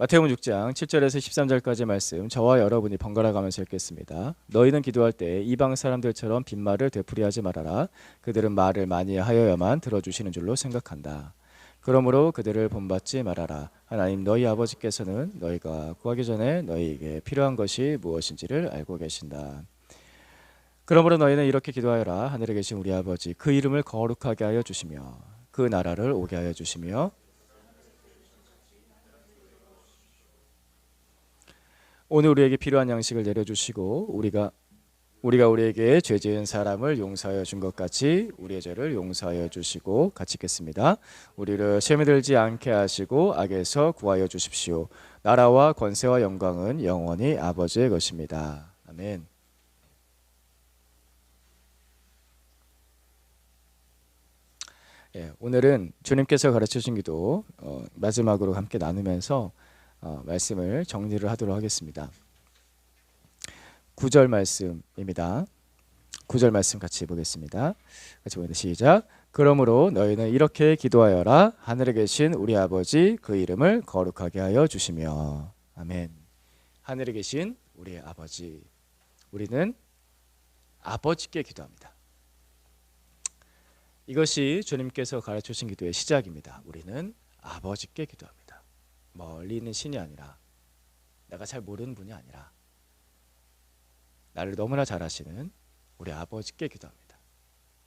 마태복음 6장 7절에서 13절까지 말씀 저와 여러분이 번갈아 가면서 읽겠습니다. 너희는 기도할 때 이방 사람들처럼 빈말을 되풀이하지 말아라. 그들은 말을 많이 하여야만 들어주시는 줄로 생각한다. 그러므로 그들을 본받지 말아라. 하나님 너희 아버지께서는 너희가 구하기 전에 너희에게 필요한 것이 무엇인지를 알고 계신다. 그러므로 너희는 이렇게 기도하여라. 하늘에 계신 우리 아버지, 그 이름을 거룩하게 하여 주시며 그 나라를 오게 하여 주시며 오늘 우리에게 필요한 양식을 내려주시고 우리가 우리에게 죄 지은 사람을 용서하여 준 것 같이 우리의 죄를 용서하여 주시고, 같이 읽겠습니다. 우리를 시험에 들지 않게 하시고 악에서 구하여 주십시오. 나라와 권세와 영광은 영원히 아버지의 것입니다. 아멘. 오늘은 주님께서 가르쳐 주신 기도 마지막으로 함께 나누면서 말씀을 정리를 하도록 하겠습니다. 9절 말씀입니다. 9절 말씀 같이 보겠습니다. 같이 보겠습니다. 시작. 그러므로 너희는 이렇게 기도하여라. 하늘에 계신 우리 아버지, 그 이름을 거룩하게 하여 주시며. 아멘. 하늘에 계신 우리 아버지, 우리는 아버지께 기도합니다. 이것이 주님께서 가르쳐 주신 기도의 시작입니다. 우리는 아버지께 기도합니다. 멀리 있는 신이 아니라, 내가 잘 모르는 분이 아니라 나를 너무나 잘 아시는 우리 아버지께 기도합니다.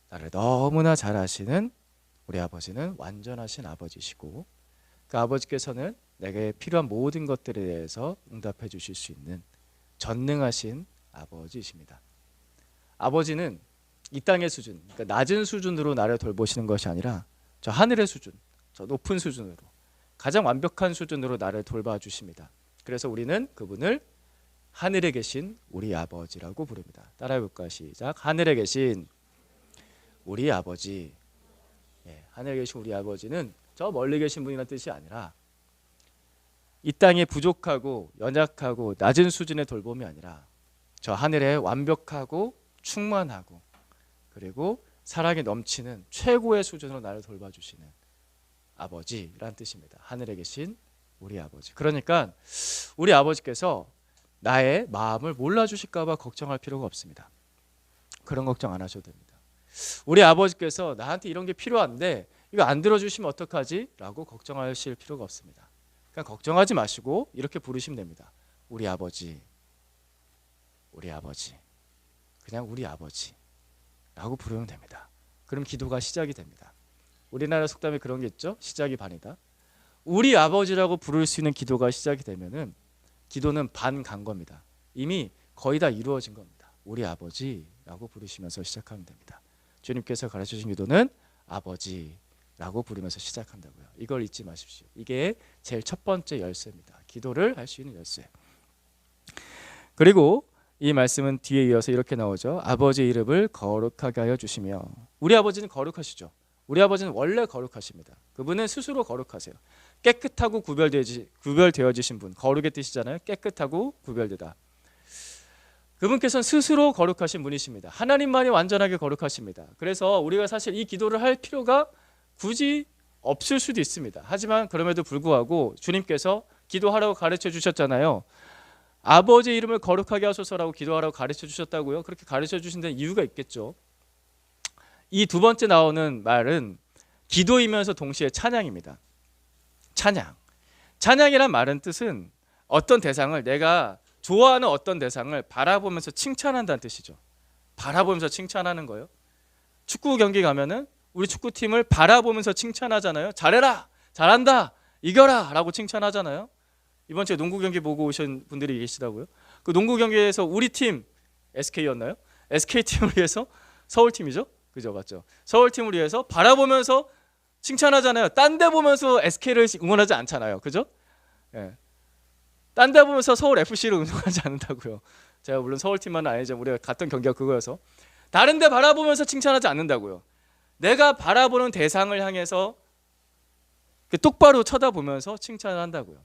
나를 너무나 잘 아시는 우리 아버지는 완전하신 아버지시고, 그 아버지께서는 내게 필요한 모든 것들에 대해서 응답해 주실 수 있는 전능하신 아버지이십니다. 아버지는 이 땅의 수준, 그러니까 낮은 수준으로 나를 돌보시는 것이 아니라 저 하늘의 수준, 저 높은 수준으로, 가장 완벽한 수준으로 나를 돌봐주십니다. 그래서 우리는 그분을 하늘에 계신 우리 아버지라고 부릅니다. 따라해볼까요? 시작. 하늘에 계신 우리 아버지. 하늘에 계신 우리 아버지는 저 멀리 계신 분이라는 뜻이 아니라 이 땅에 부족하고 연약하고 낮은 수준의 돌봄이 아니라 저 하늘에 완벽하고 충만하고 그리고 사랑이 넘치는 최고의 수준으로 나를 돌봐주시는 아버지라는 뜻입니다. 하늘에 계신 우리 아버지. 그러니까 우리 아버지께서 나의 마음을 몰라주실까 봐 걱정할 필요가 없습니다. 그런 걱정 안 하셔도 됩니다. 우리 아버지께서 나한테 이런 게 필요한데 이거 안 들어주시면 어떡하지? 라고 걱정하실 필요가 없습니다. 그냥 걱정하지 마시고 이렇게 부르시면 됩니다. 우리 아버지, 우리 아버지, 그냥 우리 아버지 라고 부르면 됩니다. 그럼 기도가 시작이 됩니다. 우리나라 속담에 그런 게 있죠. 시작이 반이다. 우리 아버지라고 부를 수 있는 기도가 시작이 되면은 기도는 반 간 겁니다. 이미 거의 다 이루어진 겁니다. 우리 아버지라고 부르시면서 시작하면 됩니다. 주님께서 가르쳐 주신 기도는 아버지라고 부르면서 시작한다고요. 이걸 잊지 마십시오. 이게 제일 첫 번째 열쇠입니다. 기도를 할 수 있는 열쇠. 그리고 이 말씀은 뒤에 이어서 이렇게 나오죠. 아버지의 이름을 거룩하게 하여 주시며. 우리 아버지는 거룩하시죠. 우리 아버지는 원래 거룩하십니다. 그분은 스스로 거룩하세요. 깨끗하고 구별되어지신 분, 거룩의 뜻이잖아요. 깨끗하고 구별되다. 그분께서는 스스로 거룩하신 분이십니다. 하나님만이 완전하게 거룩하십니다. 그래서 우리가 사실 이 기도를 할 필요가 굳이 없을 수도 있습니다. 하지만 그럼에도 불구하고 주님께서 기도하라고 가르쳐 주셨잖아요. 아버지의 이름을 거룩하게 하소서라고 기도하라고 가르쳐 주셨다고요. 그렇게 가르쳐 주신 데는 이유가 있겠죠. 이 두 번째 나오는 말은 기도이면서 동시에 찬양입니다. 찬양. 찬양이란 말은 뜻은 어떤 대상을, 내가 좋아하는 어떤 대상을 바라보면서 칭찬한다는 뜻이죠. 바라보면서 칭찬하는 거예요. 축구 경기 가면은 우리 축구팀을 바라보면서 칭찬하잖아요. 잘해라, 잘한다, 이겨라 라고 칭찬하잖아요. 이번 주에 농구 경기 보고 오신 분들이 계시다고요. 그 농구 경기에서 우리 팀 SK였나요? SK팀을 위해서, 서울팀이죠? 그죠, 맞죠? 서울팀을 위해서 바라보면서 칭찬하잖아요. 딴 데 보면서 SK를 응원하지 않잖아요. 그죠? 예. 딴 데 보면서 서울 FC를 응원하지 않는다고요. 제가 물론 서울팀만은 아니죠. 우리가 갔던 경기가 그거여서. 다른 데 바라보면서 칭찬하지 않는다고요. 내가 바라보는 대상을 향해서 똑바로 쳐다보면서 칭찬을 한다고요.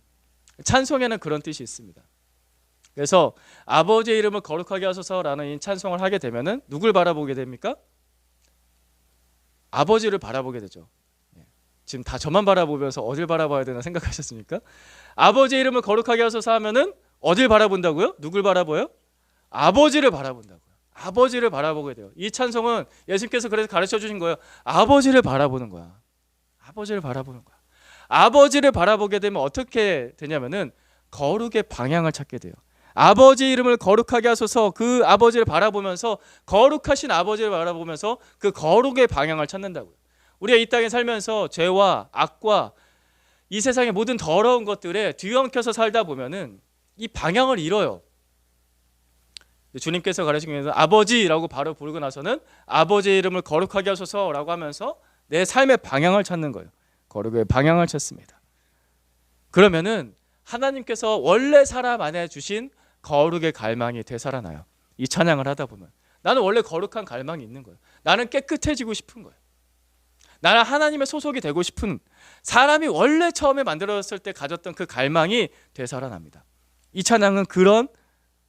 찬송에는 그런 뜻이 있습니다. 그래서 아버지의 이름을 거룩하게 하소서라는 이 찬송을 하게 되면은 누굴 바라보게 됩니까? 아버지를 바라보게 되죠. 지금 다 저만 바라보면서 어딜 바라봐야 되나 생각하셨습니까? 아버지의 이름을 거룩하게 하소서 하면은 어딜 바라본다고요? 누굴 바라봐요? 아버지를 바라본다고요. 아버지를 바라보게 돼요. 이 찬송은 예수님께서 그래서 가르쳐 주신 거예요. 아버지를 바라보는 거야. 아버지를 바라보는 거야. 아버지를 바라보게 되면 어떻게 되냐면은 거룩의 방향을 찾게 돼요. 아버지 이름을 거룩하게 하소서, 그 아버지를 바라보면서 거룩하신 아버지를 바라보면서 그 거룩의 방향을 찾는다고요. 우리가 이 땅에 살면서 죄와 악과 이 세상의 모든 더러운 것들에 뒤엉켜서 살다 보면은 이 방향을 잃어요. 주님께서 가르치면서 아버지라고 바로 부르고 나서는 아버지의 이름을 거룩하게 하소서라고 하면서 내 삶의 방향을 찾는 거예요. 거룩의 방향을 찾습니다. 그러면은 하나님께서 원래 사람 안에 주신 거룩의 갈망이 되살아나요. 이 찬양을 하다 보면 나는 원래 거룩한 갈망이 있는 거예요. 나는 깨끗해지고 싶은 거예요. 나는 하나님의 소속이 되고 싶은, 사람이 원래 처음에 만들어졌을 때 가졌던 그 갈망이 되살아납니다. 이 찬양은 그런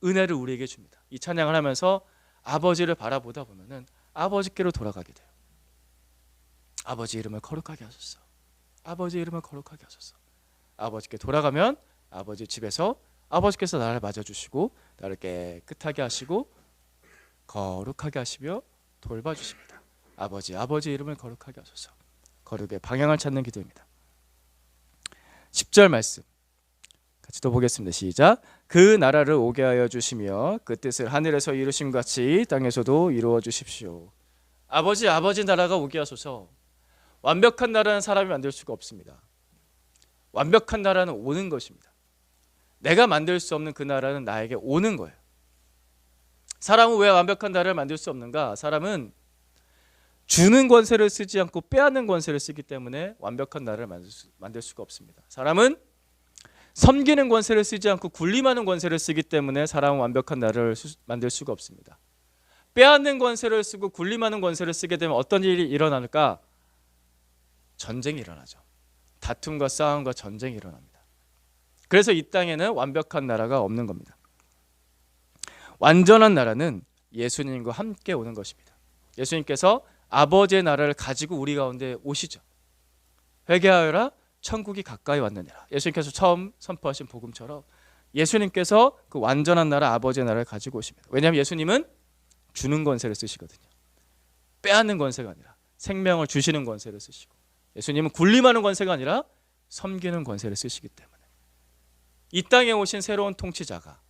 은혜를 우리에게 줍니다. 이 찬양을 하면서 아버지를 바라보다 보면은 아버지께로 돌아가게 돼요. 아버지 이름을 거룩하게 하소서. 아버지 이름을 거룩하게 하소서. 아버지께 돌아가면 아버지 집에서 아버지께서 나를 맞아주시고 나를 깨끗하게 하시고 거룩하게 하시며 돌봐주십니다. 아버지 이름을 거룩하게 하소서. 거룩의 방향을 찾는 기도입니다. 10절 말씀 같이 또 보겠습니다. 시작. 그 나라를 오게 하여 주시며 그 뜻을 하늘에서 이루신 같이 땅에서도 이루어 주십시오. 아버지 나라가 오게 하소서. 완벽한 나라는 사람이 만들 수가 없습니다. 완벽한 나라는 오는 것입니다. 내가 만들 수 없는 그 나라는 나에게 오는 거예요. 사람은 왜 완벽한 나라를 만들 수 없는가? 사람은 주는 권세를 쓰지 않고 빼앗는 권세를 쓰기 때문에 완벽한 나라를 만들 수가 없습니다. 사람은 섬기는 권세를 쓰지 않고 군림하는 권세를 쓰기 때문에 사람은 완벽한 나라를 만들 수가 없습니다. 빼앗는 권세를 쓰고 군림하는 권세를 쓰게 되면 어떤 일이 일어날까? 전쟁이 일어나죠. 다툼과 싸움과 전쟁이 일어납니다. 그래서 이 땅에는 완벽한 나라가 없는 겁니다. 완전한 나라는 예수님과 함께 오는 것입니다. 예수님께서 아버지의 나라를 가지고 우리 가운데 오시죠. 회개하여라 천국이 가까이 왔느니라. 예수님께서 처음 선포하신 복음처럼 예수님께서 그 완전한 나라 아버지의 나라를 가지고 오십니다. 왜냐하면 예수님은 주는 권세를 쓰시거든요. 빼앗는 권세가 아니라 생명을 주시는 권세를 쓰시고, 예수님은 군림하는 권세가 아니라 섬기는 권세를 쓰시기 때문에 이 땅에 오신 새로운 통치자가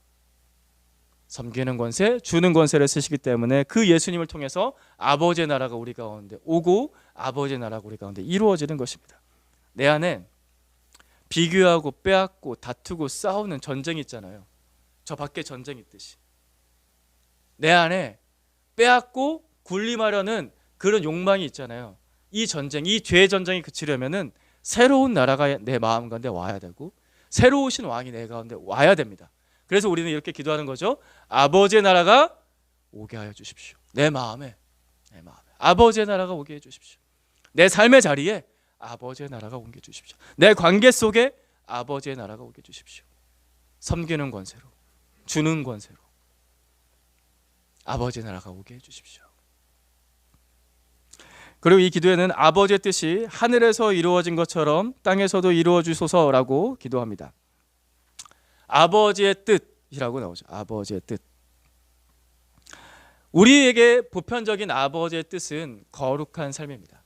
섬기는 권세, 주는 권세를 쓰시기 때문에 그 예수님을 통해서 아버지의 나라가 우리 가운데 오고 아버지의 나라가 우리 가운데 이루어지는 것입니다. 내 안에 비교하고 빼앗고 다투고 싸우는 전쟁이 있잖아요. 저 밖에 전쟁이 있듯이 내 안에 빼앗고 군림하려는 그런 욕망이 있잖아요. 이 전쟁, 이 죄의 전쟁이 그치려면은 새로운 나라가 내 마음 가운데 와야 되고 새로 오신 왕이 내 가운데 와야 됩니다. 그래서 우리는 이렇게 기도하는 거죠. 아버지의 나라가 오게 하여 주십시오. 내 마음에 아버지의 나라가 오게 해 주십시오. 내 삶의 자리에 아버지의 나라가 오게 해 주십시오. 내 관계 속에 아버지의 나라가 오게 해 주십시오. 섬기는 권세로, 주는 권세로 아버지의 나라가 오게 해 주십시오. 그리고 이 기도에는 아버지의 뜻이 하늘에서 이루어진 것처럼 땅에서도 이루어 주소서라고 기도합니다. 아버지의 뜻이라고 나오죠. 아버지의 뜻. 우리에게 보편적인 아버지의 뜻은 거룩한 삶입니다.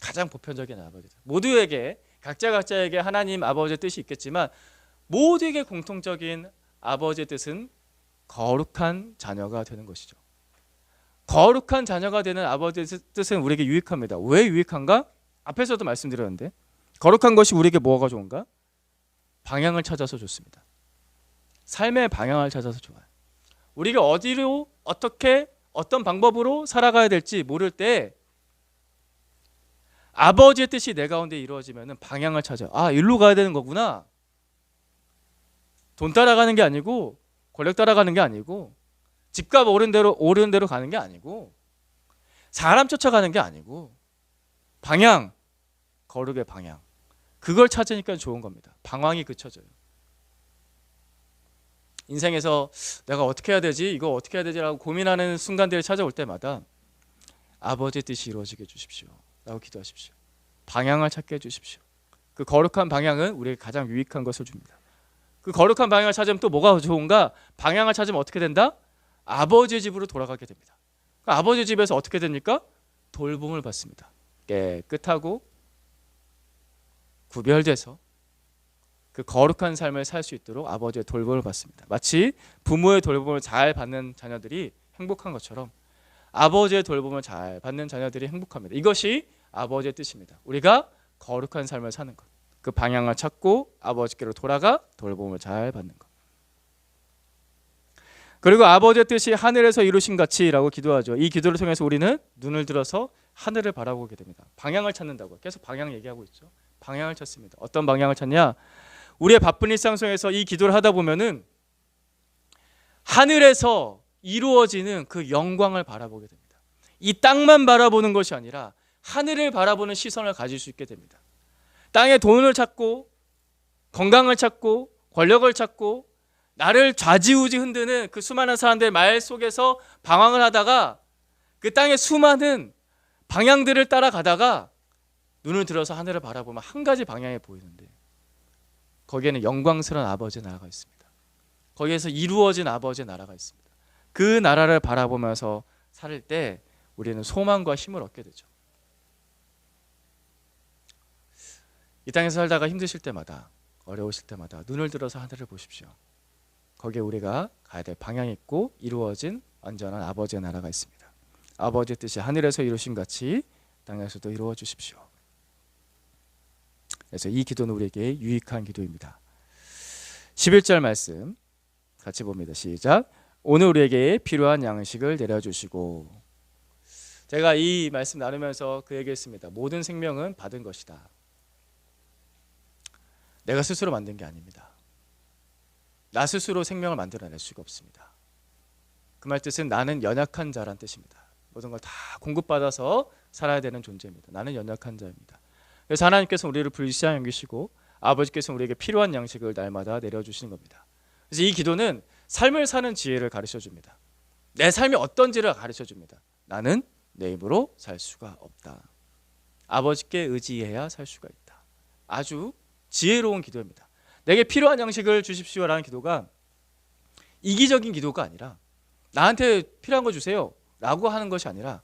가장 보편적인 아버지의 뜻. 모두에게 각자에게 하나님 아버지의 뜻이 있겠지만 모두에게 공통적인 아버지의 뜻은 거룩한 자녀가 되는 것이죠. 거룩한 자녀가 되는 아버지의 뜻은 우리에게 유익합니다. 왜 유익한가? 앞에서도 말씀드렸는데 거룩한 것이 우리에게 뭐가 좋은가? 방향을 찾아서 좋습니다. 삶의 방향을 찾아서 좋아요. 우리가 어디로 어떻게 어떤 방법으로 살아가야 될지 모를 때 아버지의 뜻이 내 가운데 이루어지면 방향을 찾아요. 아, 일로 가야 되는 거구나. 돈 따라가는 게 아니고 권력 따라가는 게 아니고 집값 오른 대로 가는 게 아니고 사람 쫓아가는 게 아니고 방향, 거룩의 방향, 그걸 찾으니까 좋은 겁니다. 방황이 그쳐져요. 인생에서 내가 어떻게 해야 되지? 이거 어떻게 해야 되지라고 고민하는 순간들이 찾아올 때마다 아버지의 뜻이 이루어지게 해주십시오 라고 기도하십시오. 방향을 찾게 해주십시오. 그 거룩한 방향은 우리에게 가장 유익한 것을 줍니다. 그 거룩한 방향을 찾으면 또 뭐가 좋은가? 방향을 찾으면 어떻게 된다? 아버지의 집으로 돌아가게 됩니다. 아버지 집에서 어떻게 됩니까? 돌봄을 받습니다. 깨끗하고 구별돼서 그 거룩한 삶을 살 수 있도록 아버지의 돌봄을 받습니다. 마치 부모의 돌봄을 잘 받는 자녀들이 행복한 것처럼 아버지의 돌봄을 잘 받는 자녀들이 행복합니다. 이것이 아버지의 뜻입니다. 우리가 거룩한 삶을 사는 것, 그 방향을 찾고 아버지께로 돌아가 돌봄을 잘 받는 것. 그리고 아버지의 뜻이 하늘에서 이루신 같이라고 기도하죠. 이 기도를 통해서 우리는 눈을 들어서 하늘을 바라보게 됩니다. 방향을 찾는다고 계속 방향 얘기하고 있죠. 방향을 찾습니다. 어떤 방향을 찾냐? 우리의 바쁜 일상 속에서 이 기도를 하다 보면은 하늘에서 이루어지는 그 영광을 바라보게 됩니다. 이 땅만 바라보는 것이 아니라 하늘을 바라보는 시선을 가질 수 있게 됩니다. 땅에 돈을 찾고 건강을 찾고 권력을 찾고 나를 좌지우지 흔드는 그 수많은 사람들의 말 속에서 방황을 하다가 그 땅의 수많은 방향들을 따라가다가 눈을 들어서 하늘을 바라보면 한 가지 방향에 보이는데 거기에는 영광스러운 아버지의 나라가 있습니다. 거기에서 이루어진 아버지의 나라가 있습니다. 그 나라를 바라보면서 살 때 우리는 소망과 힘을 얻게 되죠. 이 땅에서 살다가 힘드실 때마다 어려우실 때마다 눈을 들어서 하늘을 보십시오. 거기에 우리가 가야 될 방향이 있고 이루어진 완전한 아버지의 나라가 있습니다. 아버지의 뜻이 하늘에서 이루신 같이 땅에서도 이루어 주십시오. 그래서 이 기도는 우리에게 유익한 기도입니다. 11절 말씀 같이 봅니다. 시작. 오늘 우리에게 필요한 양식을 내려주시고. 제가 이 말씀 나누면서 그 얘기했습니다. 모든 생명은 받은 것이다. 내가 스스로 만든 게 아닙니다. 나 스스로 생명을 만들어낼 수가 없습니다. 그 말 뜻은 나는 연약한 자란 뜻입니다. 모든 걸 다 공급받아서 살아야 되는 존재입니다. 나는 연약한 자입니다. 그래서 하나님께서 우리를 불쌍히 여기시고 아버지께서 우리에게 필요한 양식을 날마다 내려주시는 겁니다. 그래서 이 기도는 삶을 사는 지혜를 가르쳐줍니다. 내 삶이 어떤지를 가르쳐줍니다. 나는 내 힘으로 살 수가 없다. 아버지께 의지해야 살 수가 있다. 아주 지혜로운 기도입니다. 내게 필요한 양식을 주십시오라는 기도가 이기적인 기도가 아니라 나한테 필요한 거 주세요 라고 하는 것이 아니라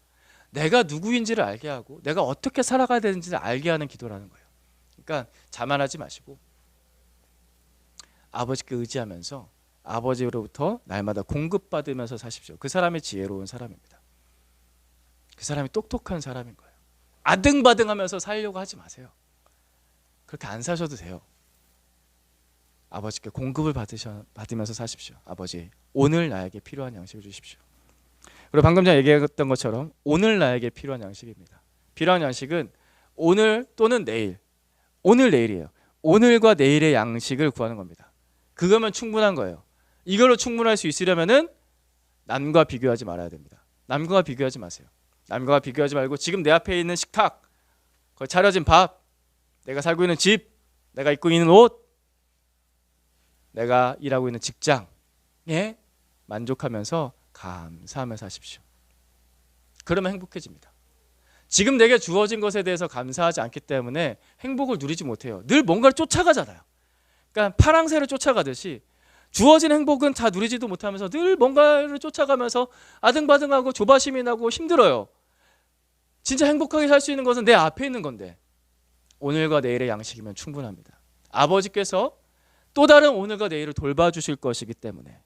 내가 누구인지를 알게 하고 내가 어떻게 살아가야 되는지를 알게 하는 기도라는 거예요. 그러니까 자만하지 마시고 아버지께 의지하면서 아버지로부터 날마다 공급받으면서 사십시오. 그 사람이 지혜로운 사람입니다. 그 사람이 똑똑한 사람인 거예요. 아등바등하면서 살려고 하지 마세요. 그렇게 안 사셔도 돼요. 아버지께 공급을 받으면서 사십시오. 아버지, 오늘 나에게 필요한 양식을 주십시오. 그리고 방금 전에 얘기했던 것처럼 오늘 나에게 필요한 양식입니다. 필요한 양식은 오늘 또는 내일, 오늘 내일이에요. 오늘과 내일의 양식을 구하는 겁니다. 그거면 충분한 거예요. 이걸로 충분할 수 있으려면은 남과 비교하지 말아야 됩니다. 남과 비교하지 마세요. 남과 비교하지 말고 지금 내 앞에 있는 식탁, 거기 차려진 밥, 내가 살고 있는 집, 내가 입고 있는 옷, 내가 일하고 있는 직장에 만족하면서 감사하며 사십시오. 그러면 행복해집니다. 지금 내게 주어진 것에 대해서 감사하지 않기 때문에 행복을 누리지 못해요. 늘 뭔가를 쫓아가잖아요. 그러니까 파랑새를 쫓아가듯이 주어진 행복은 다 누리지도 못하면서 늘 뭔가를 쫓아가면서 아등바등하고 조바심이 나고 힘들어요. 진짜 행복하게 살 수 있는 것은 내 앞에 있는 건데 오늘과 내일의 양식이면 충분합니다. 아버지께서 또 다른 오늘과 내일을 돌봐주실 것이기 때문에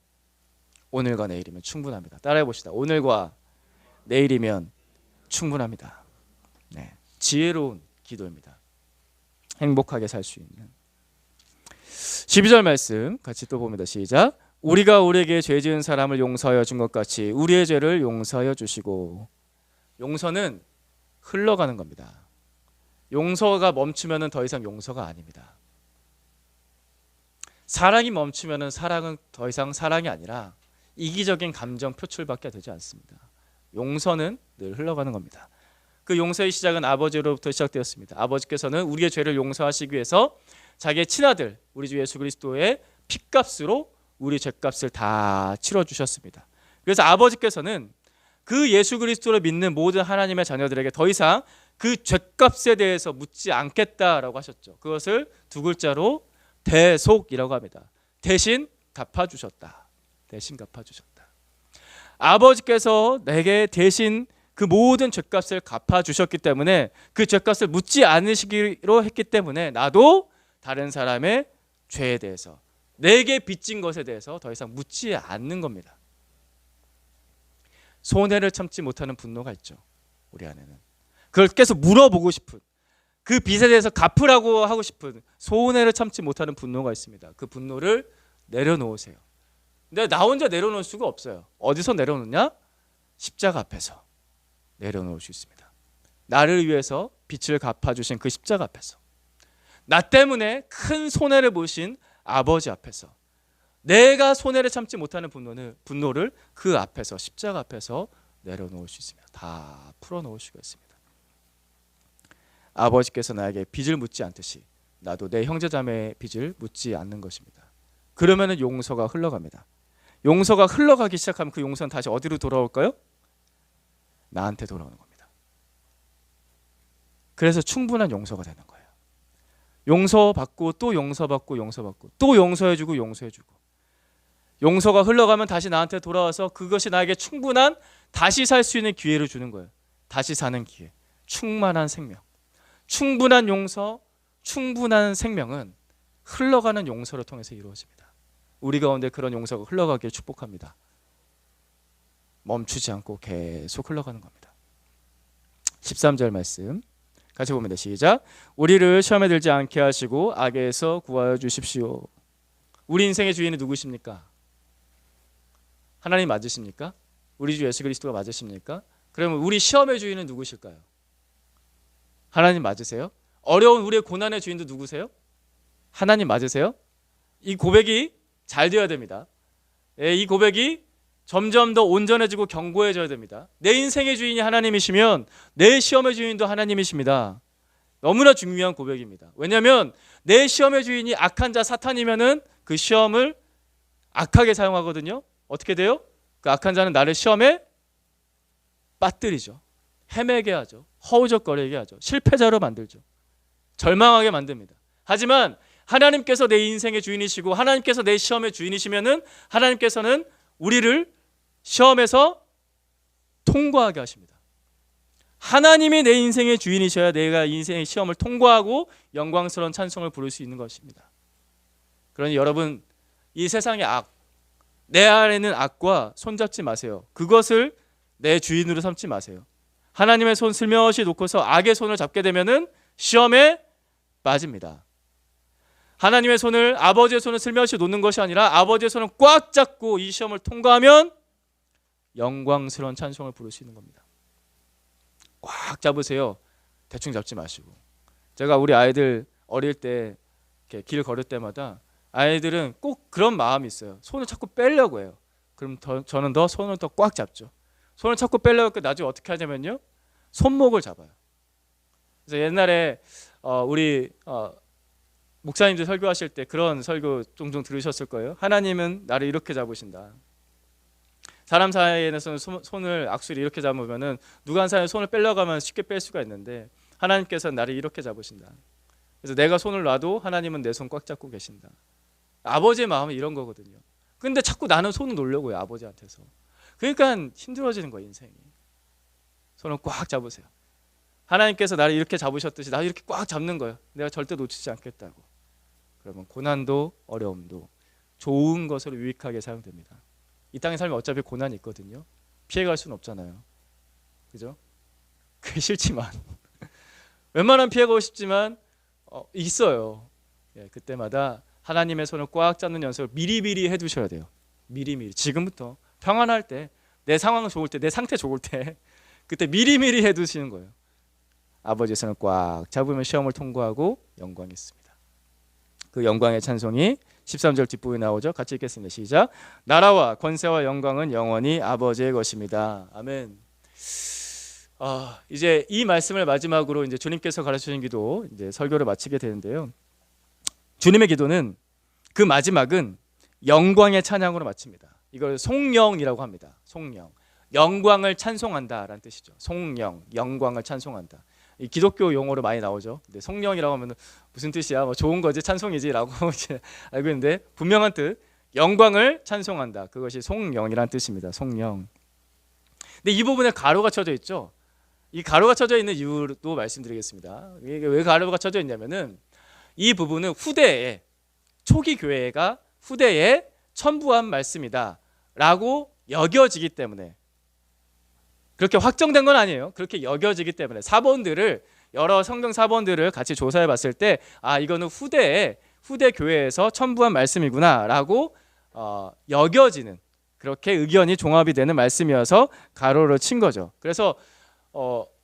오늘과 내일이면 충분합니다. 따라해 봅시다. 오늘과 내일이면 충분합니다. 네, 지혜로운 기도입니다. 행복하게 살 수 있는. 12절 말씀 같이 또 봅니다. 시작. 우리가 우리에게 죄 지은 사람을 용서하여 준 것 같이 우리의 죄를 용서하여 주시고. 용서는 흘러가는 겁니다. 용서가 멈추면 더 이상 용서가 아닙니다. 사랑이 멈추면 사랑은 더 이상 사랑이 아니라 이기적인 감정 표출밖에 되지 않습니다. 용서는 늘 흘러가는 겁니다. 그 용서의 시작은 아버지로부터 시작되었습니다. 아버지께서는 우리의 죄를 용서하시기 위해서 자기의 친아들 우리 주 예수 그리스도의 핏값으로 우리 죄값을 다 치러주셨습니다. 그래서 아버지께서는 그 예수 그리스도를 믿는 모든 하나님의 자녀들에게 더 이상 그 죗값에 대해서 묻지 않겠다라고 하셨죠. 그것을 두 글자로 대속이라고 합니다. 대신 갚아주셨다. 대신 갚아주셨다. 아버지께서 내게 대신 그 모든 죗값을 갚아주셨기 때문에 그 죗값을 묻지 않으시기로 했기 때문에 나도 다른 사람의 죄에 대해서 내게 빚진 것에 대해서 더 이상 묻지 않는 겁니다. 손해를 참지 못하는 분노가 있죠. 우리 안에는. 그걸 계속 물어보고 싶은, 그 빚에 대해서 갚으라고 하고 싶은 손해를 참지 못하는 분노가 있습니다. 그 분노를 내려놓으세요. 근데 나 혼자 내려놓을 수가 없어요. 어디서 내려놓냐? 십자가 앞에서 내려놓을 수 있습니다. 나를 위해서 빚을 갚아주신 그 십자가 앞에서, 나 때문에 큰 손해를 보신 아버지 앞에서, 내가 손해를 참지 못하는 분노를 그 앞에서, 십자가 앞에서 내려놓을 수 있습니다. 다 풀어놓을 수가 있습니다. 아버지께서 나에게 빚을 묻지 않듯이 나도 내 형제자매의 빚을 묻지 않는 것입니다. 그러면 용서가 흘러갑니다. 용서가 흘러가기 시작하면 그 용서는 다시 어디로 돌아올까요? 나한테 돌아오는 겁니다. 그래서 충분한 용서가 되는 거예요. 용서받고 또 용서받고 용서받고 또 용서해주고 용서해주고, 용서가 흘러가면 다시 나한테 돌아와서 그것이 나에게 충분한 다시 살 수 있는 기회를 주는 거예요. 다시 사는 기회, 충만한 생명, 충분한 용서, 충분한 생명은 흘러가는 용서를 통해서 이루어집니다. 우리 가운데 그런 용서가 흘러가기를 축복합니다. 멈추지 않고 계속 흘러가는 겁니다. 13절 말씀 같이 봅니다. 시작. 우리를 시험에 들지 않게 하시고 악에서 구하여 주십시오. 우리 인생의 주인은 누구십니까? 하나님 맞으십니까? 우리 주 예수 그리스도가 맞으십니까? 그러면 우리 시험의 주인은 누구실까요? 하나님 맞으세요? 어려운 우리의 고난의 주인도 누구세요? 하나님 맞으세요? 이 고백이 잘 되어야 됩니다. 이 고백이 점점 더 온전해지고 견고해져야 됩니다. 내 인생의 주인이 하나님이시면 내 시험의 주인도 하나님이십니다. 너무나 중요한 고백입니다. 왜냐하면 내 시험의 주인이 악한 자 사탄이면은 그 시험을 악하게 사용하거든요. 어떻게 돼요? 그 악한 자는 나를 시험에 빠뜨리죠. 헤매게 하죠. 허우적거리게 하죠. 실패자로 만들죠. 절망하게 만듭니다. 하지만 하나님께서 내 인생의 주인이시고 하나님께서 내 시험의 주인이시면은 하나님께서는 우리를 시험에서 통과하게 하십니다. 하나님이 내 인생의 주인이셔야 내가 인생의 시험을 통과하고 영광스러운 찬송을 부를 수 있는 것입니다. 그러니 여러분, 이 세상의 악, 내 안에는 악과 손잡지 마세요. 그것을 내 주인으로 삼지 마세요. 하나님의 손 슬며시 놓고서 악의 손을 잡게 되면은 시험에 빠집니다. 하나님의 손을, 아버지의 손을 슬며시 놓는 것이 아니라 아버지의 손을 꽉 잡고 이 시험을 통과하면 영광스러운 찬송을 부를 수 있는 겁니다. 꽉 잡으세요. 대충 잡지 마시고. 제가 우리 아이들 어릴 때 이렇게 길 걸을 때마다 아이들은 꼭 그런 마음이 있어요. 손을 자꾸 빼려고 해요. 그럼 저는 더 손을 더 꽉 잡죠. 손을 자꾸 빼려고 하니까 나중에 어떻게 하냐면요, 손목을 잡아요. 그래서 옛날에 우리 목사님들 설교하실 때 그런 설교 종종 들으셨을 거예요. 하나님은 나를 이렇게 잡으신다. 사람 사이에서는 손을 악수를 이렇게 잡으면은 누가 한 사람이 손을 빼려고 하면 쉽게 뺄 수가 있는데 하나님께서는 나를 이렇게 잡으신다. 그래서 내가 손을 놔도 하나님은 내 손 꽉 잡고 계신다. 아버지의 마음은 이런 거거든요. 근데 자꾸 나는 손을 놓으려고 해요, 아버지한테서. 그러니까 힘들어지는 거예요, 인생이. 손을 꽉 잡으세요. 하나님께서 나를 이렇게 잡으셨듯이 나를 이렇게 꽉 잡는 거예요. 내가 절대 놓치지 않겠다고. 그러면 고난도 어려움도 좋은 것으로 유익하게 사용됩니다. 이 땅에 살면 어차피 고난이 있거든요. 피해갈 수는 없잖아요. 그죠? 그게 싫지만 웬만하면 피해가고 싶지만 있어요. 예, 그때마다 하나님의 손을 꽉 잡는 연습을 미리미리 해두셔야 돼요. 미리미리. 지금부터 평안할 때, 내 상황 좋을 때, 내 상태 좋을 때 그때 미리미리 해두시는 거예요. 아버지의 손을 꽉 잡으면 시험을 통과하고 영광이 있습니다. 그 영광의 찬송이 13절 뒷부분에 나오죠. 같이 읽겠습니다. 시작. 나라와 권세와 영광은 영원히 아버지의 것입니다. 아멘. 이제 이 말씀을 마지막으로 이제 주님께서 가르치신 기도 이제 설교를 마치게 되는데요. 주님의 기도는 그 마지막은 영광의 찬양으로 마칩니다. 이걸 송영이라고 합니다. 송영. 영광을 찬송한다라는 뜻이죠. 송영, 영광을 찬송한다. 이 기독교 용어로 많이 나오죠. 근데 성령이라고 하면 무슨 뜻이야? 뭐 좋은 거지, 찬송이지라고 알고 있는데 분명한 뜻, 영광을 찬송한다. 그것이 송영이란 뜻입니다. 송영. 근데 이 부분에 가로가 쳐져 있죠. 이 가로가 쳐져 있는 이유도 말씀드리겠습니다. 이게 왜 가로가 쳐져 있냐면은 이 부분은 후대에 초기 교회가 후대에 첨부한 말씀이다라고 여겨지기 때문에, 그렇게 확정된 건 아니에요. 그렇게 여겨지기 때문에 사본들을, 여러 성경 사본들을 같이 조사해 봤을 때 이거는 후대 교회에서 첨부한 말씀이구나라고 여겨지는, 그렇게 의견이 종합이 되는 말씀이어서 가로로 친 거죠. 그래서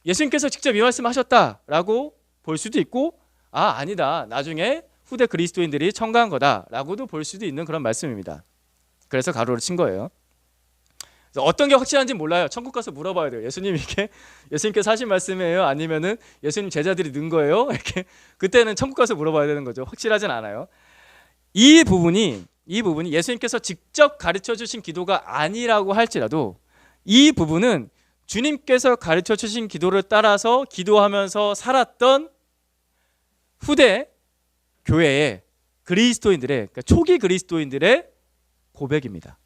예수님께서 직접 이 말씀하셨다라고 볼 수도 있고, 아니다, 나중에 후대 그리스도인들이 첨가한 거다라고도 볼 수도 있는 그런 말씀입니다. 그래서 가로로 친 거예요. 그래서 어떤 게 확실한지 몰라요. 천국 가서 물어봐야 돼요. 예수님께서 하신 말씀이에요? 아니면은 예수님 제자들이 넣은 거예요? 이렇게 그때는 천국 가서 물어봐야 되는 거죠. 확실하진 않아요. 이 부분이 예수님께서 직접 가르쳐 주신 기도가 아니라고 할지라도 이 부분은 주님께서 가르쳐 주신 기도를 따라서 기도하면서 살았던 후대 교회의 그리스도인들의, 그러니까 초기 그리스도인들의 고백입니다.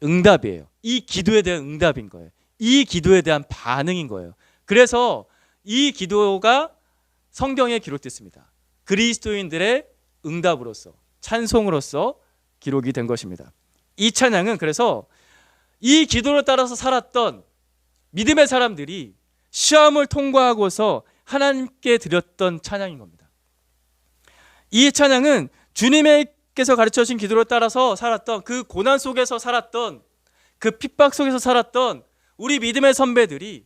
응답이에요. 이 기도에 대한 응답인 거예요. 이 기도에 대한 반응인 거예요. 그래서 이 기도가 성경에 기록됐습니다. 그리스도인들의 응답으로서, 찬송으로서 기록이 된 것입니다. 이 찬양은 그래서 이 기도를 따라서 살았던 믿음의 사람들이 시험을 통과하고서 하나님께 드렸던 찬양인 겁니다. 이 찬양은 주님께서 가르쳐 주신 기도를 따라서 살았던, 그 고난 속에서 살았던, 그 핍박 속에서 살았던 우리 믿음의 선배들이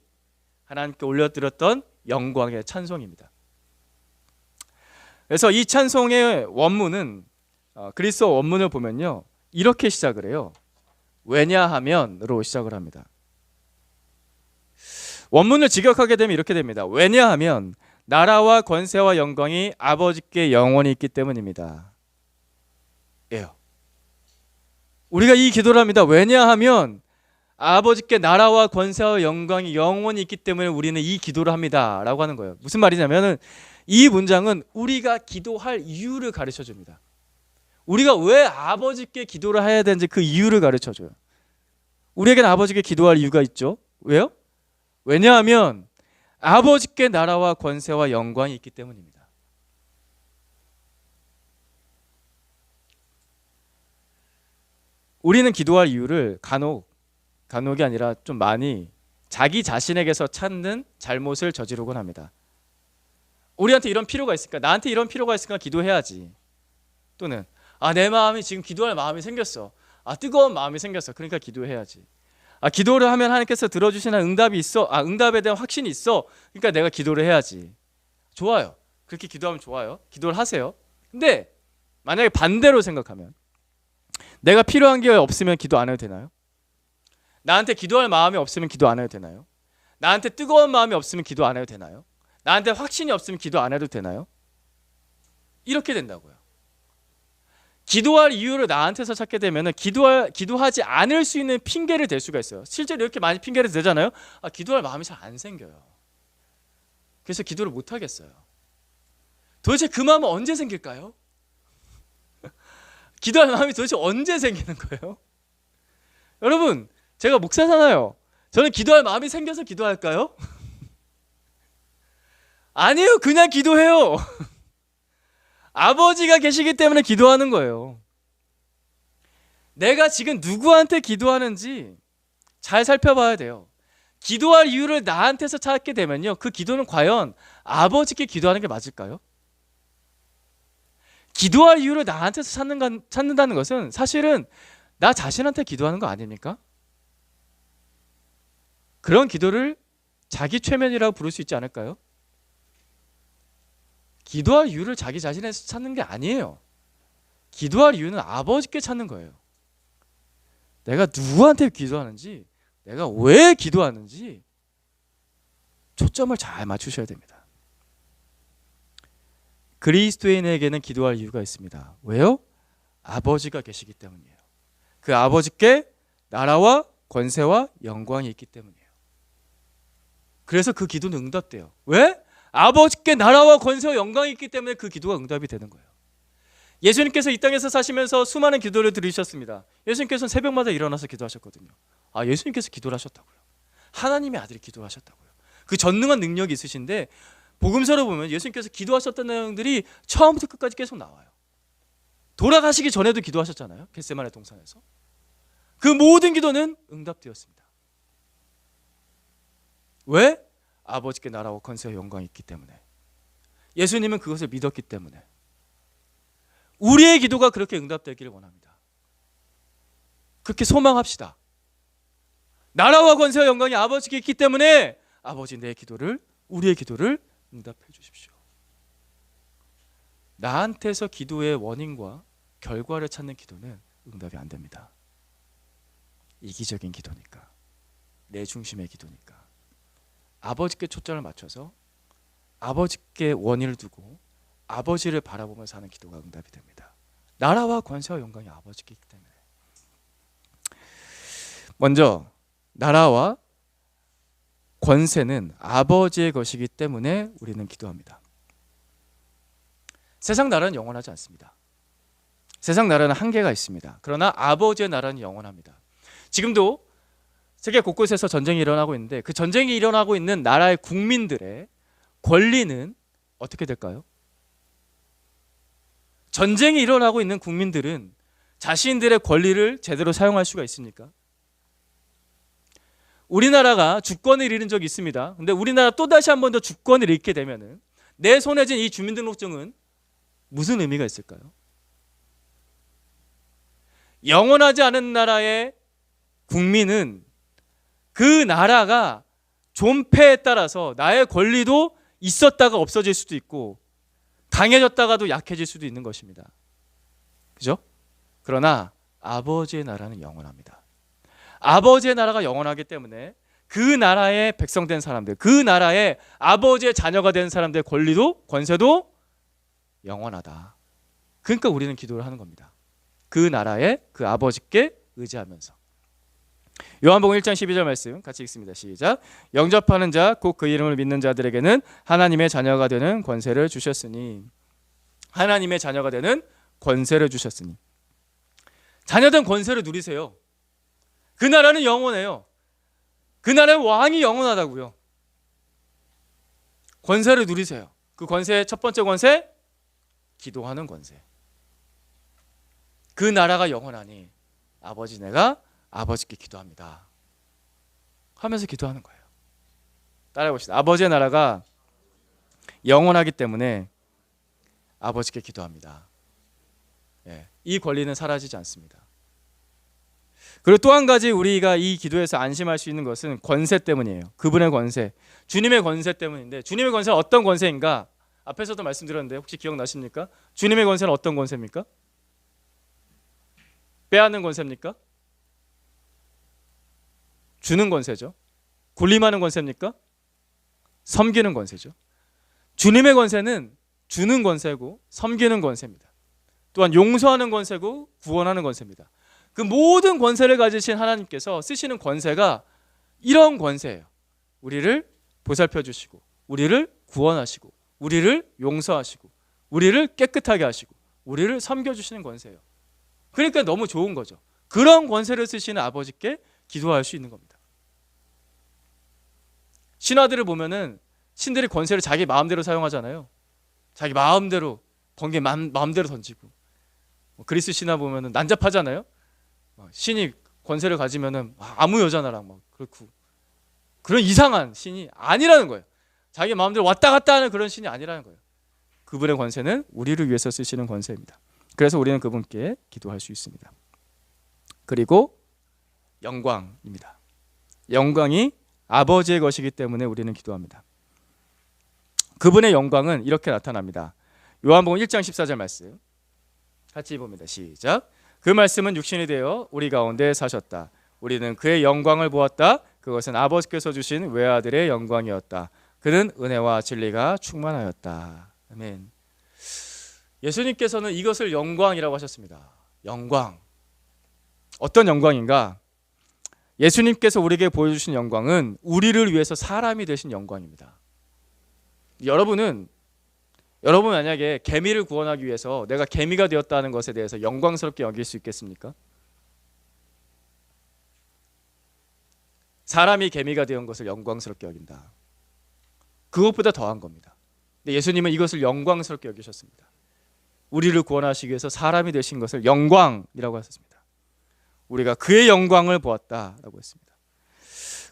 하나님께 올려드렸던 영광의 찬송입니다. 그래서 이 찬송의 원문은 그리스어 원문을 보면요, 이렇게 시작을 해요. 왜냐하면으로 시작을 합니다. 원문을 직역하게 되면 이렇게 됩니다. 왜냐하면 나라와 권세와 영광이 아버지께 영원히 있기 때문입니다. 예요. 우리가 이 기도를 합니다. 왜냐하면 아버지께 나라와 권세와 영광이 영원히 있기 때문에 우리는 이 기도를 합니다 라고 하는 거예요. 무슨 말이냐면 이 문장은 우리가 기도할 이유를 가르쳐 줍니다. 우리가 왜 아버지께 기도를 해야 되는지 그 이유를 가르쳐 줘요. 우리에게는 아버지께 기도할 이유가 있죠. 왜요? 왜냐하면 아버지께 나라와 권세와 영광이 있기 때문입니다. 우리는 기도할 이유를 간혹이 아니라 좀 많이 자기 자신에게서 찾는 잘못을 저지르곤 합니다. 우리한테 이런 필요가 있으니까, 나한테 이런 필요가 있으니까 기도해야지. 또는 내 마음이 지금 기도할 마음이 생겼어. 뜨거운 마음이 생겼어. 그러니까 기도해야지. 기도를 하면 하나님께서 들어주시는 응답이 있어. 응답에 대한 확신이 있어. 그러니까 내가 기도를 해야지. 좋아요. 그렇게 기도하면 좋아요. 기도를 하세요. 근데 만약에 반대로 생각하면, 내가 필요한 게 없으면 기도 안 해도 되나요? 나한테 기도할 마음이 없으면 기도 안 해도 되나요? 나한테 뜨거운 마음이 없으면 기도 안 해도 되나요? 나한테 확신이 없으면 기도 안 해도 되나요? 이렇게 된다고요. 기도할 이유를 나한테서 찾게 되면 기도하지 않을 수 있는 핑계를 댈 수가 있어요. 실제로 이렇게 많이 핑계를 대잖아요. 기도할 마음이 잘 안 생겨요. 그래서 기도를 못 하겠어요. 도대체 그 마음은 언제 생길까요? 기도할 마음이 도대체 언제 생기는 거예요? 여러분, 제가 목사잖아요. 저는 기도할 마음이 생겨서 기도할까요? 아니에요. 그냥 기도해요. 아버지가 계시기 때문에 기도하는 거예요. 내가 지금 누구한테 기도하는지 잘 살펴봐야 돼요. 기도할 이유를 나한테서 찾게 되면요, 그 기도는 과연 아버지께 기도하는 게 맞을까요? 기도할 이유를 나한테서 찾는다는 것은 사실은 나 자신한테 기도하는 거 아닙니까? 그런 기도를 자기 최면이라고 부를 수 있지 않을까요? 기도할 이유를 자기 자신에서 찾는 게 아니에요. 기도할 이유는 아버지께 찾는 거예요. 내가 누구한테 기도하는지, 내가 왜 기도하는지 초점을 잘 맞추셔야 됩니다. 그리스도인에게는 기도할 이유가 있습니다. 왜요? 아버지가 계시기 때문이에요. 그 아버지께 나라와 권세와 영광이 있기 때문이에요. 그래서 그 기도는 응답돼요. 왜? 아버지께 나라와 권세와 영광이 있기 때문에 그 기도가 응답이 되는 거예요. 예수님께서 이 땅에서 사시면서 수많은 기도를 들으셨습니다. 예수님께서는 새벽마다 일어나서 기도하셨거든요. 예수님께서 기도를 하셨다고요. 하나님의 아들이 기도를 하셨다고요. 그 전능한 능력이 있으신데 복음서를 보면 예수님께서 기도하셨던 내용들이 처음부터 끝까지 계속 나와요. 돌아가시기 전에도 기도하셨잖아요. 겟세마네 동산에서. 그 모든 기도는 응답되었습니다. 왜? 아버지께 나라와 권세와 영광이 있기 때문에. 예수님은 그것을 믿었기 때문에. 우리의 기도가 그렇게 응답되기를 원합니다. 그렇게 소망합시다. 나라와 권세와 영광이 아버지께 있기 때문에 아버지 내 기도를, 우리의 기도를 응답해 주십시오. 나한테서 기도의 원인과 결과를 찾는 기도는 응답이 안 됩니다. 이기적인 기도니까, 내 중심의 기도니까. 아버지께 초점을 맞춰서 아버지께 원인을 두고 아버지를 바라보면서 하는 기도가 응답이 됩니다. 나라와 권세와 영광이 아버지께 있기 때문에. 먼저 나라와 권세는 아버지의 것이기 때문에 우리는 기도합니다. 세상 나라는 영원하지 않습니다. 세상 나라는 한계가 있습니다. 그러나 아버지의 나라는 영원합니다. 지금도 세계 곳곳에서 전쟁이 일어나고 있는데 그 전쟁이 일어나고 있는 나라의 국민들의 권리는 어떻게 될까요? 전쟁이 일어나고 있는 국민들은 자신들의 권리를 제대로 사용할 수가 있습니까? 우리나라가 주권을 잃은 적이 있습니다. 근데 우리나라 또다시 한 번 더 주권을 잃게 되면은 내 손에 쥔 이 주민등록증은 무슨 의미가 있을까요? 영원하지 않은 나라의 국민은 그 나라가 존폐에 따라서 나의 권리도 있었다가 없어질 수도 있고 강해졌다가도 약해질 수도 있는 것입니다. 그죠? 그러나 아버지의 나라는 영원합니다. 아버지의 나라가 영원하기 때문에 그 나라의 백성된 사람들, 그 나라의 아버지의 자녀가 된 사람들의 권리도 권세도 영원하다. 그러니까 우리는 기도를 하는 겁니다. 그 나라의 그 아버지께 의지하면서. 요한복음 1장 12절 말씀 같이 읽습니다. 시작. 영접하는 자 곧 그 이름을 믿는 자들에게는 하나님의 자녀가 되는 권세를 주셨으니. 하나님의 자녀가 되는 권세를 주셨으니. 자녀된 권세를 누리세요. 그 나라는 영원해요. 그 나라의 왕이 영원하다고요. 권세를 누리세요. 그 권세의 첫 번째 권세, 기도하는 권세. 그 나라가 영원하니 아버지 내가 아버지께 기도합니다 하면서 기도하는 거예요. 따라해 봅시다. 아버지의 나라가 영원하기 때문에 아버지께 기도합니다. 이 권리는 사라지지 않습니다. 그리고 또 한 가지 우리가 이 기도에서 안심할 수 있는 것은 권세 때문이에요. 그분의 권세, 주님의 권세 때문인데 주님의 권세는 어떤 권세인가? 앞에서도 말씀드렸는데 혹시 기억나십니까? 주님의 권세는 어떤 권세입니까? 빼앗는 권세입니까? 주는 권세죠. 군림하는 권세입니까? 섬기는 권세죠. 주님의 권세는 주는 권세고 섬기는 권세입니다. 또한 용서하는 권세고 구원하는 권세입니다. 그 모든 권세를 가지신 하나님께서 쓰시는 권세가 이런 권세예요. 우리를 보살펴 주시고 우리를 구원하시고 우리를 용서하시고 우리를 깨끗하게 하시고 우리를 섬겨주시는 권세예요. 그러니까 너무 좋은 거죠. 그런 권세를 쓰시는 아버지께 기도할 수 있는 겁니다. 신하들을 보면은 신들이 권세를 자기 마음대로 사용하잖아요. 자기 마음대로 번개 마음대로 던지고. 그리스 신하 보면은 난잡하잖아요. 신이 권세를 가지면은 아무 여자나랑 막 그렇고 그런 이상한 신이 아니라는 거예요. 자기 마음대로 왔다 갔다 하는 그런 신이 아니라는 거예요. 그분의 권세는 우리를 위해서 쓰시는 권세입니다. 그래서 우리는 그분께 기도할 수 있습니다. 그리고 영광입니다. 영광이 아버지의 것이기 때문에 우리는 기도합니다. 그분의 영광은 이렇게 나타납니다. 요한복음 1장 14절 말씀 같이 봅니다. 시작. 그 말씀은 육신이 되어 우리 가운데 사셨다. 우리는 그의 영광을 보았다. 그것은 아버지께서 주신 외아들의 영광이었다. 그는 은혜와 진리가 충만하였다. 아멘. 예수님께서는 이것을 영광이라고 하셨습니다. 영광. 어떤 영광인가? 예수님께서 우리에게 보여주신 영광은 우리를 위해서 사람이 되신 영광입니다. 여러분 만약에 개미를 구원하기 위해서 내가 개미가 되었다는 것에 대해서 영광스럽게 여길 수 있겠습니까? 사람이 개미가 되은 것을 영광스럽게 여긴다. 그것보다 더한 겁니다. 근데 예수님은 이것을 영광스럽게 여기셨습니다. 우리를 구원하시기 위해서 사람이 되신 것을 영광이라고 하셨습니다. 우리가 그의 영광을 보았다라고 했습니다.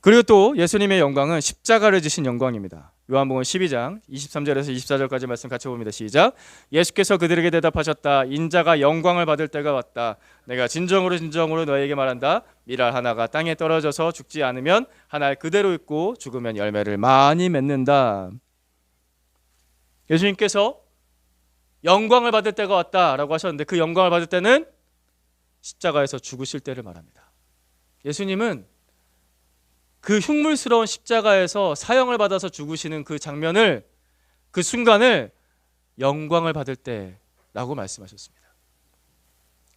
그리고 또 예수님의 영광은 십자가를 지신 영광입니다. 요한복음 12장 23절에서 24절까지 말씀 같이 봅니다. 시작. 예수께서 그들에게 대답하셨다. 인자가 영광을 받을 때가 왔다. 내가 진정으로 너희에게 말한다. 밀알 하나가 땅에 떨어져서 죽지 않으면 한 알 그대로 있고 죽으면 열매를 많이 맺는다. 예수님께서 영광을 받을 때가 왔다라고 하셨는데 그 영광을 받을 때는 십자가에서 죽으실 때를 말합니다. 예수님은 그 흉물스러운 십자가에서 사형을 받아서 죽으시는 그 장면을, 그 순간을 영광을 받을 때라고 말씀하셨습니다.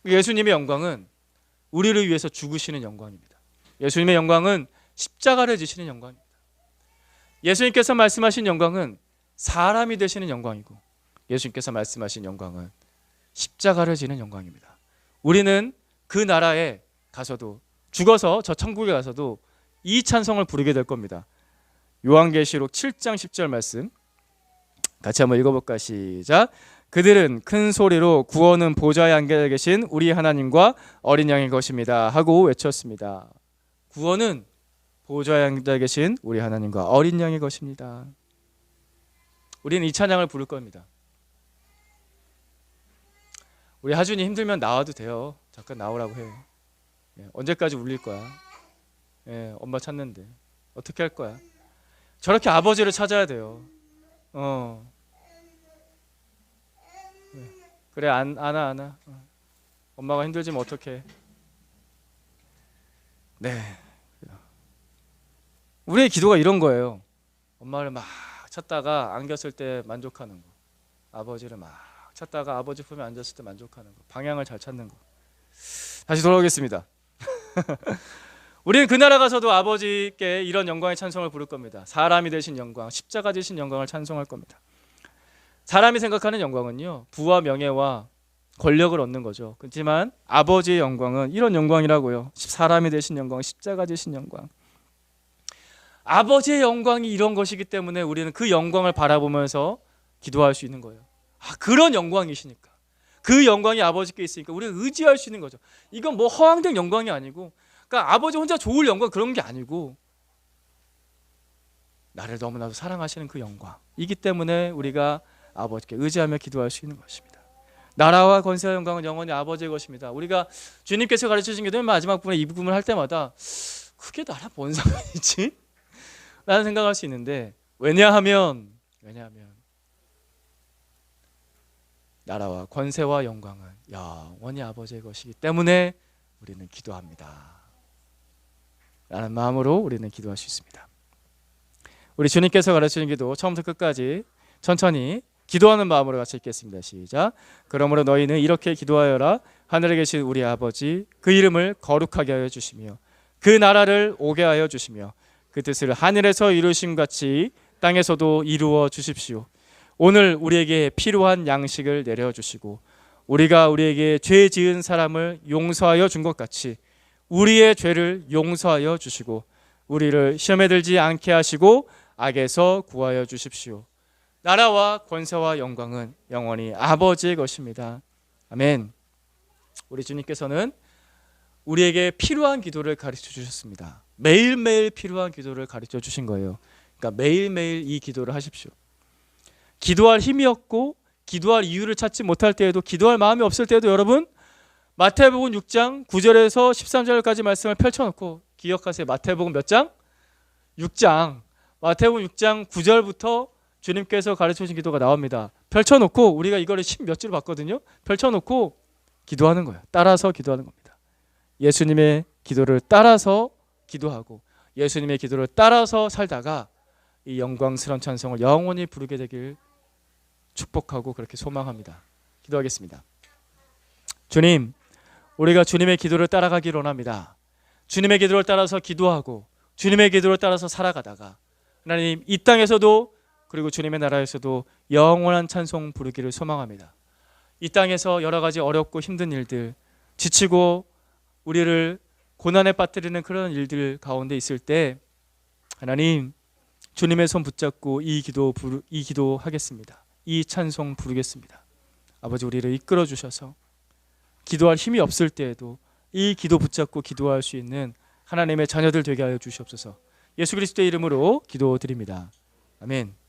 예수님의 영광은 우리를 위해서 죽으시는 영광입니다. 예수님의 영광은 십자가를 지시는 영광입니다. 예수님께서 말씀하신 영광은 사람이 되시는 영광이고 예수님께서 말씀하신 영광은 십자가를 지는 영광입니다. 우리는 그 나라에 가서도, 죽어서 저 천국에 가서도 이 찬송을 부르게 될 겁니다. 요한계시록 7장 10절 말씀 같이 한번 읽어볼까? 시작. 그들은 큰 소리로 구원은 보좌에 앉아 계신 우리 하나님과 어린 양의 것입니다 하고 외쳤습니다. 구원은 보좌에 앉아 계신 우리 하나님과 어린 양의 것입니다. 우리는 이 찬양을 부를 겁니다. 우리 하준이 힘들면 나와도 돼요. 잠깐 나오라고 해요. 언제까지 울릴 거야? 엄마 찾는데 어떻게 할 거야? 저렇게 아버지를 찾아야 돼요. 그래, 안아. 엄마가 힘들지면 어떡해? 네. 우리의 기도가 이런 거예요. 엄마를 막 찾다가 안겼을 때 만족하는 거, 아버지를 막 찾다가 아버지 품에 앉았을 때 만족하는 거, 방향을 잘 찾는 거. 다시 돌아오겠습니다. 우리는 그 나라 가서도 아버지께 이런 영광의 찬송을 부를 겁니다. 사람이 되신 영광, 십자가 되신 영광을 찬송할 겁니다. 사람이 생각하는 영광은요, 부와 명예와 권력을 얻는 거죠. 그렇지만 아버지의 영광은 이런 영광이라고요. 사람이 되신 영광, 십자가 되신 영광. 아버지의 영광이 이런 것이기 때문에 우리는 그 영광을 바라보면서 기도할 수 있는 거예요. 그런 영광이시니까, 그 영광이 아버지께 있으니까 우리가 의지할 수 있는 거죠. 이건 뭐 허황된 영광이 아니고, 그러니까 아버지 혼자 좋을 영광 그런 게 아니고 나를 너무나도 사랑하시는 그 영광이기 때문에 우리가 아버지께 의지하며 기도할 수 있는 것입니다. 나라와 권세와 영광은 영원히 아버지의 것입니다. 우리가 주님께서 가르쳐주신 게 마지막 부분에 이 부분을 할 때마다 그게 나라 뭔 상관이지? 라는 생각할 수 있는데, 왜냐하면 나라와 권세와 영광은 영원히 아버지의 것이기 때문에 우리는 기도합니다 라는 마음으로 우리는 기도할 수 있습니다. 우리 주님께서 가르치는 기도 처음부터 끝까지 천천히 기도하는 마음으로 같이 읽겠습니다. 시작. 그러므로 너희는 이렇게 기도하여라. 하늘에 계신 우리 아버지, 그 이름을 거룩하게 하여 주시며 그 나라를 오게 하여 주시며 그 뜻을 하늘에서 이루신 같이 땅에서도 이루어 주십시오. 오늘 우리에게 필요한 양식을 내려주시고 우리가 우리에게 죄 지은 사람을 용서하여 준 것 같이 우리의 죄를 용서하여 주시고 우리를 시험에 들지 않게 하시고 악에서 구하여 주십시오. 나라와 권세와 영광은 영원히 아버지의 것입니다. 아멘. 우리 주님께서는 우리에게 필요한 기도를 가르쳐 주셨습니다. 매일매일 필요한 기도를 가르쳐 주신 거예요. 그러니까 매일매일 이 기도를 하십시오. 기도할 힘이 없고 기도할 이유를 찾지 못할 때에도, 기도할 마음이 없을 때에도 여러분 마태복음 6장 9절에서 13절까지 말씀을 펼쳐놓고, 기억하세요. 마태복음 몇 장? 6장. 마태복음 6장 9절부터 주님께서 가르쳐주신 기도가 나옵니다. 펼쳐놓고, 우리가 이거를 10몇 줄 봤거든요. 펼쳐놓고 기도하는 거예요. 따라서 기도하는 겁니다. 예수님의 기도를 따라서 기도하고 예수님의 기도를 따라서 살다가 이 영광스러운 찬송을 영원히 부르게 되길 축복하고 그렇게 소망합니다. 기도하겠습니다. 주님, 우리가 주님의 기도를 따라가기를 원합니다. 주님의 기도를 따라서 기도하고 주님의 기도를 따라서 살아가다가 하나님, 이 땅에서도 그리고 주님의 나라에서도 영원한 찬송 부르기를 소망합니다. 이 땅에서 여러 가지 어렵고 힘든 일들, 지치고 우리를 고난에 빠뜨리는 그런 일들 가운데 있을 때 하나님, 주님의 손 붙잡고 이 기도 하겠습니다. 이 찬송 부르겠습니다. 아버지, 우리를 이끌어 주셔서 기도할 힘이 없을 때에도 이 기도 붙잡고 기도할 수 있는 하나님의 자녀들 되게 하여 주시옵소서. 예수 그리스도의 이름으로 기도드립니다. 아멘.